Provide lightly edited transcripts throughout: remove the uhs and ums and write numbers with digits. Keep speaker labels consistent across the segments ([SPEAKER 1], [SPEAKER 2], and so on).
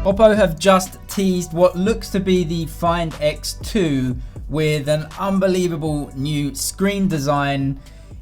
[SPEAKER 1] Oppo have just teased what looks to be the Find X2 with an unbelievable new screen design.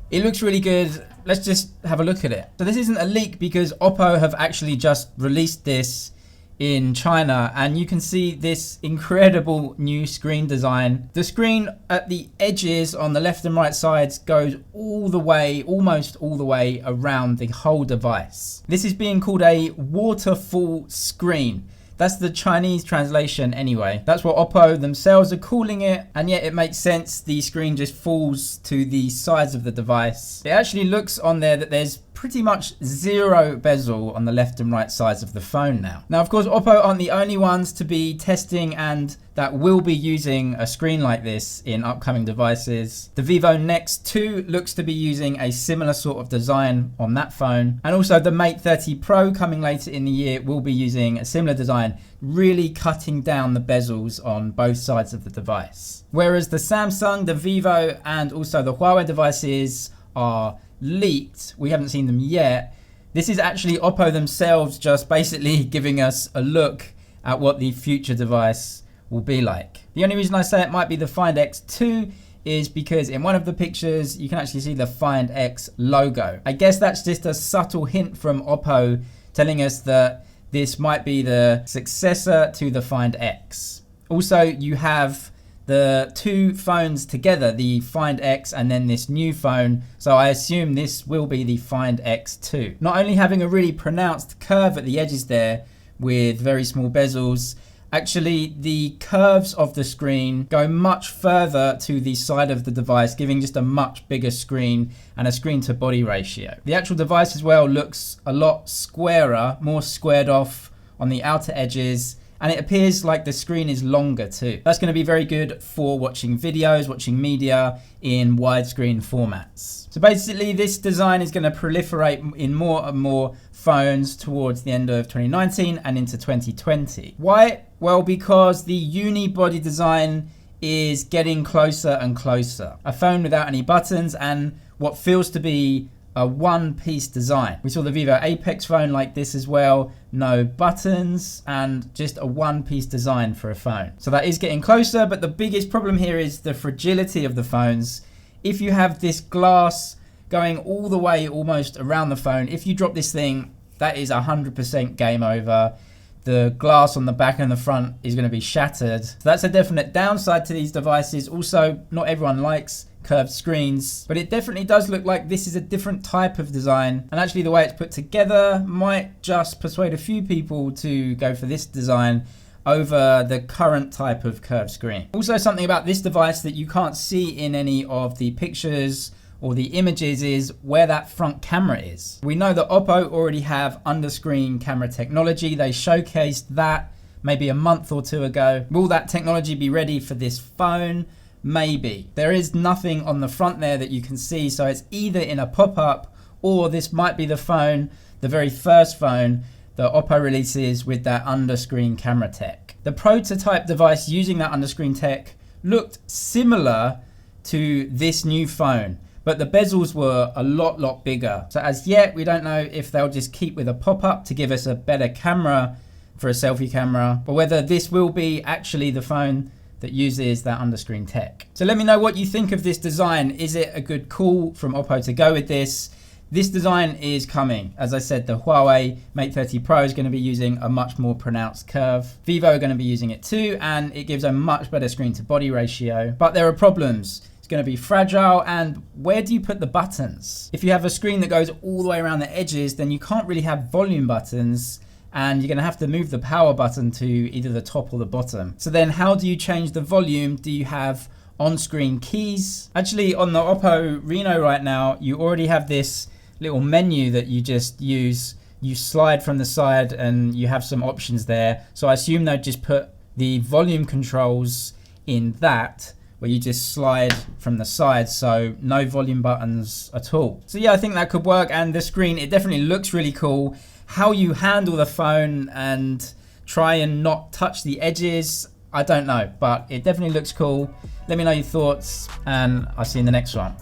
[SPEAKER 1] It looks really good. Let's just have a look at it. So this isn't a leak because Oppo have actually just released this in China, and you can see this incredible new screen design. The screen at the edges on the left and right sides goes all the way, almost all the way around the whole device. This is being called a waterfall screen. That's the Chinese translation anyway. That's what Oppo themselves are calling it, and yet it makes sense. The screen just falls to the sides of the device. It actually looks on there that there's pretty much zero bezel on the left and right sides of the phone now. Now, of course, Oppo aren't the only ones to be testing and that will be using a screen like this in upcoming devices. The Vivo Next 2 looks to be using a similar sort of design on that phone. And also the Mate 30 Pro coming later in the year will be using a similar design, really cutting down the bezels on both sides of the device. Whereas the Samsung, the Vivo, and also the Huawei devices are leaked. We haven't seen them yet. This is actually Oppo themselves just basically giving us a look at what the future device will be like. The only reason I say it might be the Find X2 is because in one of the pictures you can actually see the Find X logo. I guess that's just a subtle hint from Oppo telling us that this might be the successor to the Find X. Also, you have the two phones together, the Find X and then this new phone. So I assume this will be the Find X2. Not only having a really pronounced curve at the edges there with very small bezels, actually the curves of the screen go much further to the side of the device, giving just a much bigger screen and a screen to body ratio. The actual device as well looks a lot squarer, more squared off on the outer edges, and it appears like the screen is longer too. That's going to be very good for watching videos, watching media in widescreen formats. So basically this design is going to proliferate in more and more phones towards the end of 2019 and into 2020. Why? Well, because the unibody design is getting closer and closer. A phone without any buttons and what feels to be a one-piece design. We saw the Vivo Apex phone like this as well. No buttons and just a one-piece design for a phone. So that is getting closer, but the biggest problem here is the fragility of the phones. If you have this glass going all the way almost around the phone, if you drop this thing, that is 100% game over. The glass on the back and the front is going to be shattered. So that's a definite downside to these devices. Also, not everyone likes curved screens, but it definitely does look like this is a different type of design, and actually the way it's put together might just persuade a few people to go for this design over the current type of curved screen. Also, something about this device that you can't see in any of the pictures or the images is where that front camera is. We know that Oppo already have underscreen camera technology. They showcased that maybe a month or two ago. Will that technology be ready for this phone? Maybe. There is nothing on the front there that you can see, so it's either in a pop-up or this might be the phone, the very first phone that Oppo releases with that underscreen camera tech. The prototype device using that underscreen tech looked similar to this new phone, but the bezels were a lot bigger. So as yet, we don't know if they'll just keep with a pop-up to give us a better camera for a selfie camera, or whether this will be actually the phone that uses that underscreen tech. So let me know what you think of this design. Is it a good call from Oppo to go with this? This design is coming. As I said, the Huawei Mate 30 Pro is going to be using a much more pronounced curve. Vivo are going to be using it too, and it gives a much better screen to body ratio. But there are problems. It's going to be fragile, and where do you put the buttons? If you have a screen that goes all the way around the edges, then you can't really have volume buttons, and you're going to have to move the power button to either the top or the bottom. So then how do you change the volume? Do you have on-screen keys? Actually, on the Oppo Reno right now, you already have this little menu that you just use. You slide from the side and you have some options there. So I assume they'll just put the volume controls in that, where you just slide from the side, so no volume buttons at all. So yeah, I think that could work, and the screen, it definitely looks really cool. How you handle the phone and try and not touch the edges, I don't know, but it definitely looks cool. Let me know your thoughts, and I'll see you in the next one.